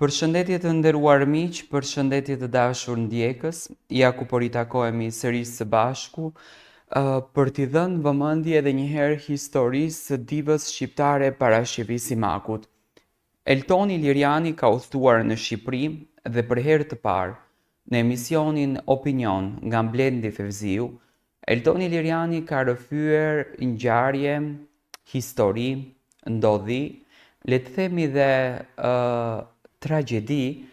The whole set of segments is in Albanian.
Përshëndetje të nderuar miq, përshëndetje të dashur ndjekës, ja ku po ritakohemi sërish së bashku, për t'i dhënë vëmendje edhe një herë historisë së divës shqiptare Parashivi Simakut. Eltoni Liriani ka udhëtuar në Shqipëri dhe për herë të parë në emisionin Opinion nga Blendi Fevziu, Eltoni Liriani ka rrëfyer ngjarje, histori, ndodhi, le të themi dhe tragjedi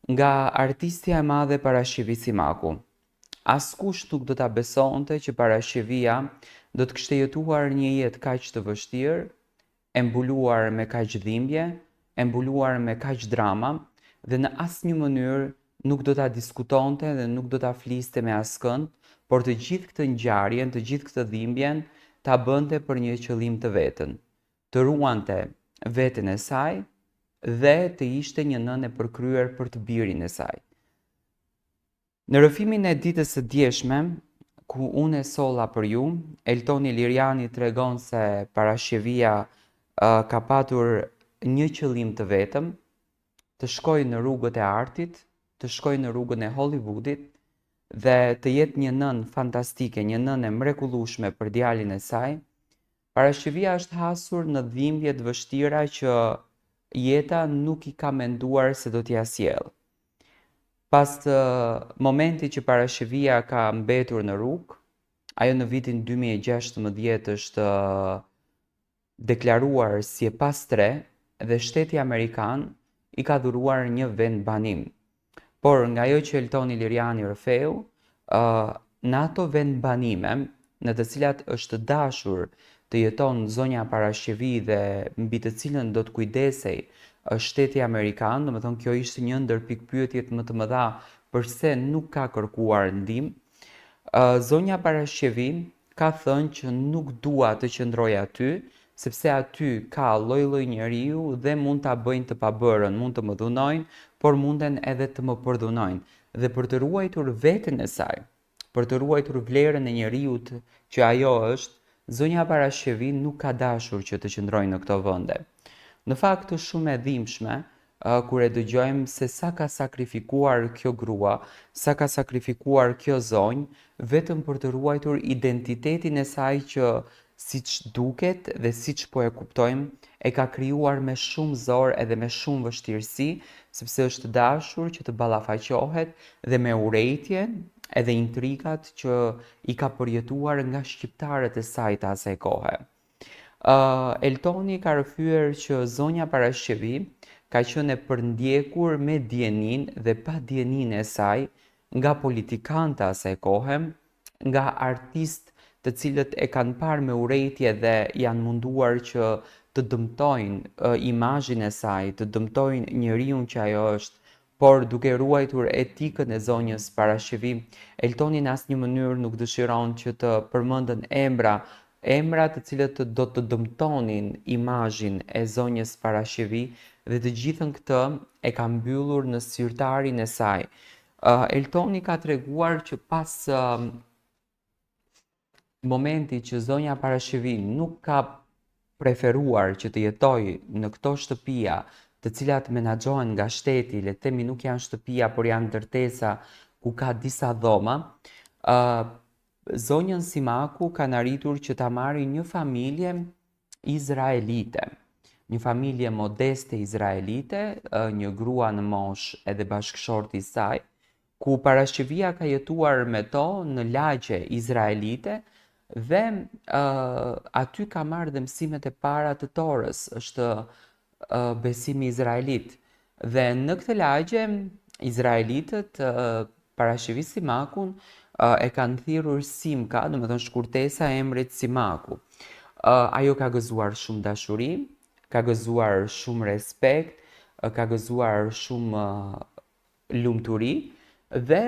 nga artistja e madhe Parashivi Simaku. Askush nuk do ta besonte që Parashivia do të kishte jetuar një jetë kaq të vështirë, e mbuluar me kaq dhimbje, e mbuluar me kaq drama dhe në asnjë mënyrë nuk do ta diskutonte dhe nuk do ta fliste me askënd, por të gjithë këtë ngjarjen, të gjithë këtë dhimbjen ta bënte për një qëllim të vetën, të ruante veten e saj dhe të ishte një nënë e përkryer për të birin e saj. Në rrëfimin e ditës së djeshme, ku unë e solla për ju, Eltoni Liriani tregon se Parashivia ka patur një qëllim të vetëm, të shkojë në rrugët e artit, të shkojë në rrugën e Hollywoodit dhe të jetë një nënë fantastike, një nënë e mrekullueshme për djalin e saj. Parashivia është hasur në dhimbje të vështira që jeta nuk i ka menduar se do t'ia sjellë. Pas momenti që Parashivia ka mbetur në rrugë, ajo në vitin 2016 është deklaruar si e pastre dhe shteti Amerikan i ka dhuruar një vend banim. Por nga ajo që Eltoni Liriani rrëfeu, në ato vend banime, në të cilat është dashur të jeton zonja Parashivi dhe mbi të cilën do të kujdesej shteti Amerikan, domethënë kjo ishte një ndër pikpyetjet më të mëdha përse nuk ka kërkuar ndihmë. Zonja Parashivi ka thënë që nuk dua të qëndroj aty, sepse aty ka lloj-lloj njeriu dhe mund ta bëjnë të pabërën, mund të më dhunojnë, por munden edhe të më përdhunojnë. Dhe për të ruajtur veten e saj, për të ruajtur vlerën e njeriut që ajo është, zonja Parashivi nuk ka dashur që të qëndrojë në këto vende. Në fakt është shumë e dhimbshme kur e dëgjojmë se sa ka sakrifikuar kjo grua, sa ka sakrifikuar kjo zonjë, vetëm për të ruajtur identitetin e saj që siç duket dhe siç po e kuptojmë, e ka krijuar me shumë zor edhe me shumë vështirësi, sepse është dashur që të ballafaqohet dhe me urrejtjen edhe intrigat që i ka përjetuar nga shqiptarët e saj të asaj kohe. Eltoni ka rrëfyer që zonja Parashivi ka qenë e përndjekur me dijenin dhe pa dijenin e saj nga politikanë të asaj kohe, nga artistë të cilët e kanë parë me urrejtje dhe janë munduar që të dëmtojnë imazhin e saj, të dëmtojnë njeriu që ajo është, por duke ruajtur etikën e zonjës Parashivi, Eltoni në asnjë mënyrë nuk dëshiron që të përmenden emra të cilët do të dëmtonin imazhin e zonjës Parashivi dhe të gjithën këtë e ka mbyllur në zyrtarin e saj. Eltoni ka treguar që pas momenti që zonja Parashivi nuk ka preferuar që të jetojë në këto shtëpia të cilat menaxhohen nga shteti, le të themi nuk janë shtëpia, por janë ndërtesa ku ka disa dhoma, zonjën Simaku kanë arritur që ta marrin një familje izraelite. Një familje modeste izraelite, një grua në moshë edhe bashkëshorti i saj, ku Parashivia ka jetuar me to në lagje izraelite dhe aty ka marrë dhe mësimet e para të Torës, është besimi izraelit. Dhe në këtë lagje, izraelitët Parashivi Simakun e kanë thirrur Simka, domethënë shkurtesa e emrit Simaku. Ajo ka gëzuar shumë dashuri, ka gëzuar shumë respekt, ka gëzuar shumë lumturi dhe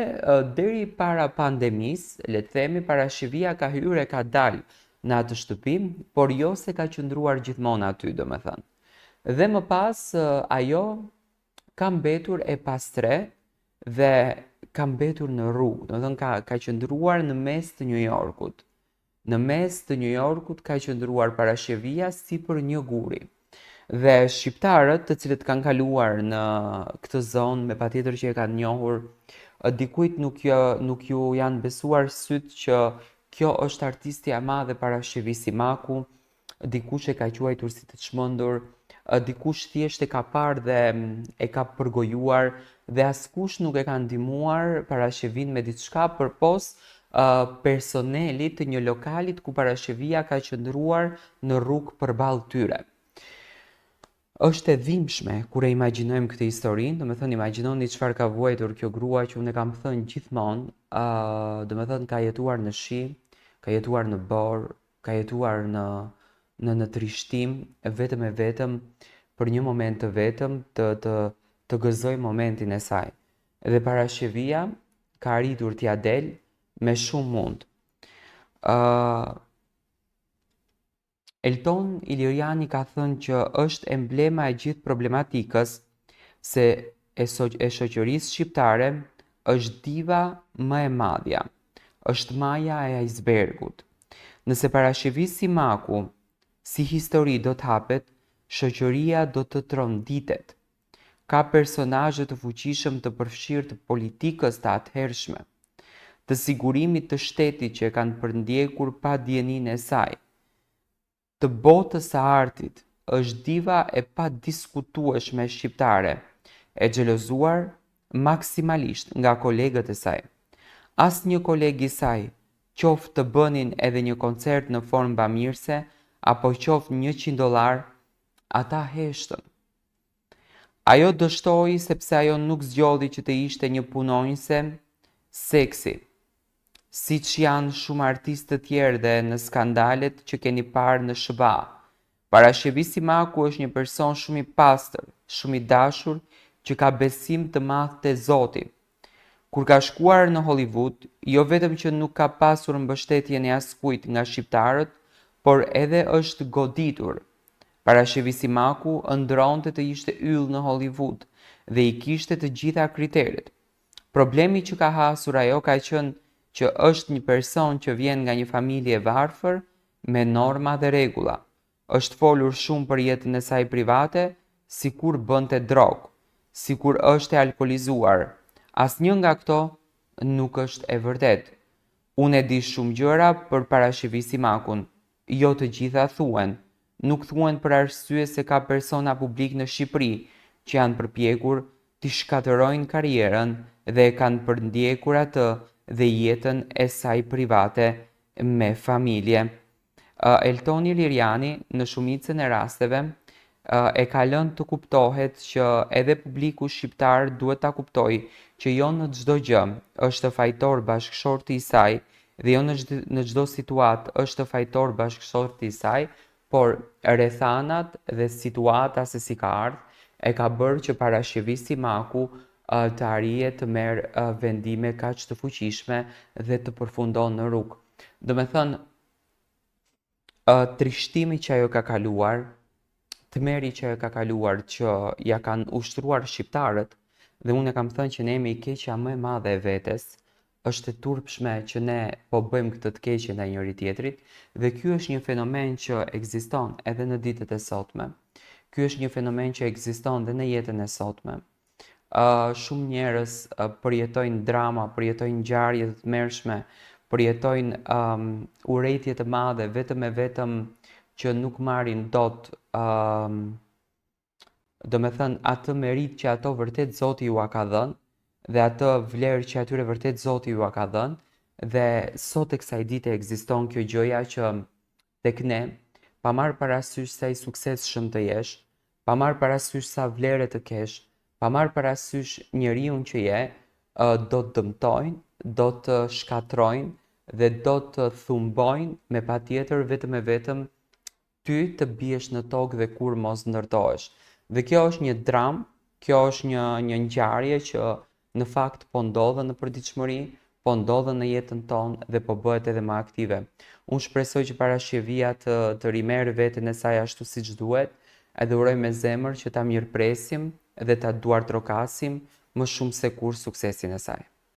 deri para pandemisë, le të themi, Parashivia ka hyrë e ka dalë në atë shtëpi, por jo se ka qëndruar gjithmonë aty, domethënë. Dhe më pas ajo ka mbetur e pastre dhe ka mbetur në rrugë, domethënë ka qëndruar në mes të New Yorkut. Në mes të New Yorkut ka qëndruar Parashivia si për një guri. Dhe shqiptarët të cilët kanë kaluar në këtë zonë, me patjetër që e kanë njohur, dikujt nuk ju janë besuar syt që kjo është artistja e madhe Paraskevi Simaku, dikush e ka quajtur si të çmendur, dikush thjesht e ka parë dhe e ka përgojuar dhe askush nuk e ka ndihmuar Parashkevin me diçka përpos personelit të një lokalit ku Parashkevia ka qëndruar në rrugë përballë tyre. Është e dhimbshme kur e imagjinojmë këtë historinë, domethënë imagjinoni çfarë ka vuajtur kjo grua që unë kam thënë gjithmonë, domethënë ka jetuar në shi, ka jetuar në borë, ka jetuar në trishtim, vetëm e vetëm për një moment të vetëm të gëzoj momentin e saj. Dhe Parashkevia ka arritur t'ia del me shumë mund. Elton Iliriani ka thënë që është emblema e gjithë problematikës se e shoqërisë shqiptare është diva më e madhja, është maja e icebergut. Nëse Paraskevi Simaku si histori do të hapet, shoqëria do të tronditet. Ka personazhe të fuqishëm të përfshirë të politikës të atëhershme, të sigurimit të shtetit që kanë përndjekur pa dijenin e saj, të botës së artit, është diva e pa diskutueshme shqiptare, e xhelozuar maksimalisht nga kolegët e saj. Asnjë koleg i saj, qoftë të bënin edhe një koncert në formë bamirëse, apo qoftë $100, ata heshtën. Ajo dështoi sepse ajo nuk zgjodhi që të ishte një punonjëse seksi, siç janë shumë artistë të tjerë dhe në skandalet që keni parë në SBA. Paraskevi Simaku është një person shumë i pastër, shumë i dashur, që ka besim të madh te Zoti. Kur ka shkuar në Hollywood, jo vetëm që nuk ka pasur mbështetjen e askujt nga shqiptarët, por edhe është goditur. Paraskevi Simaku ëndronte të ishte yll në Hollywood dhe i kishte të gjitha kriteret. Problemi që ka hasur ajo ka qenë që është një person që vjen nga një familje varfër me norma dhe rregulla. Është folur shumë për jetën e saj private, sikur bënte drogë, sikur është e alkolizuar. Asnjë nga këto nuk është e vërtetë. Unë e di shumë gjëra për Paraskevi Simakun, jo të gjitha thuhen. Nuk thuhen për arsye se ka persona publik në Shqipëri që janë përpjekur t'i shkatërrojnë karrierën dhe e kanë përndjekur atë dhe jetën e saj private me familje. Elton Iliriani në shumicën e rasteve e ka lënë të kuptohet që edhe publiku shqiptar duhet ta kuptojë që jo në çdo gjë është fajtor bashkëshorti i saj dhe jo në çdo situatë është fajtor bashkëshorti i saj, por rrethanat dhe situata se si ka ardhur e ka bërë që Paraskevi Simaku të arrijë të merë vendime kaq të fuqishme dhe të përfundon në rrugë. Do me thënë, trishtimi që ajo ka kaluar, tmeri që ajo ka kaluar që ja kanë ushtruar shqiptarët, dhe unë e kam thënë që ne jemi i keqja më e madhe e vetes, është e turpshme që ne po bëjmë këtë të keqje ndaj njëri tjetrit, dhe ky është një fenomen që ekziston edhe në ditët e sotme. Ky është një fenomen që ekziston dhe në jetën e sotme. Shumë njerëz përjetojnë drama, përjetojnë ngjarje të tmerrshme, përjetojnë urrejtje të madhe vetëm e vetëm që nuk marrin dot do me thënë atë merit që ato vërtet Zoti ju a ka dhënë dhe atë vlerë që atyre vërtet Zoti ju a ka dhënë dhe sot e kësaj dite ekziston kjo gjëja që tek ne, pa marrë parasysh sa i suksesshëm të jesh, pa marrë parasysh sa vlere të kesh, pa marrë parasysh njeriun që je, do të dëmtojnë, do të shkatrojnë dhe do të thumbojnë me patjetër vetëm e vetëm ty të biesh në tokë dhe kur mos ndërtohesh. Dhe kjo është një dramë, kjo është një ngjarje që në fakt po ndodhen në përditshmëri, po ndodhen në jetën tonë dhe po bëhet edhe më aktive. Unë shpresoj që Parashkevia të rimerë veten e saj ashtu siç duhet, edhe uroj me zemër që ta mirëpresim dhe ta duartrokasim më shumë se kur suksesin e saj.